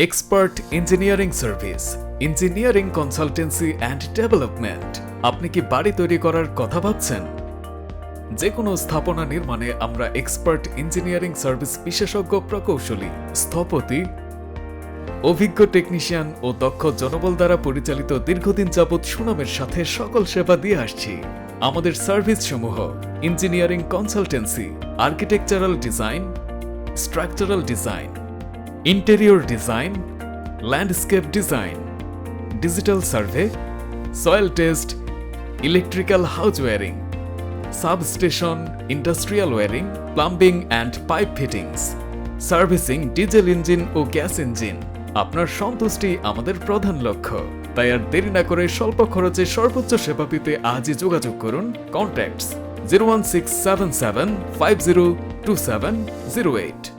Expert engineering service, engineering consultancy and development. আপনি কি বাড়ি তৈরি করার কথা ভাবছেন? যে কোনো স্থাপনা নির্মাণে আমরা এক্সপার্ট ইঞ্জিনিয়ারিং সার্ভিস বিশেষজ্ঞ প্রকৌশলী, স্থপতি, অভিজ্ঞ টেকনিশিয়ান ও দক্ষ জনবল দ্বারা পরিচালিত দীর্ঘদিন যাবৎ সুনামের সাথে সকল সেবা দিয়ে আসছি। আমাদের সার্ভিস সমূহ engineering consultancy, architectural design, structural design, interior design, landscape design, digital survey, soil test, electrical house wiring, substation, industrial wiring, plumbing and pipe fittings, servicing diesel engine ও গ্যাস ইঞ্জিন। আপনার সন্তুষ্টি আমাদের প্রধান লক্ষ্য। তাই আর দেরি না করে স্বল্প খরচে সর্বোচ্চ সেবা পেতে আজই যোগাযোগ করুন। কন্ট্যাক্টস 01677 502708।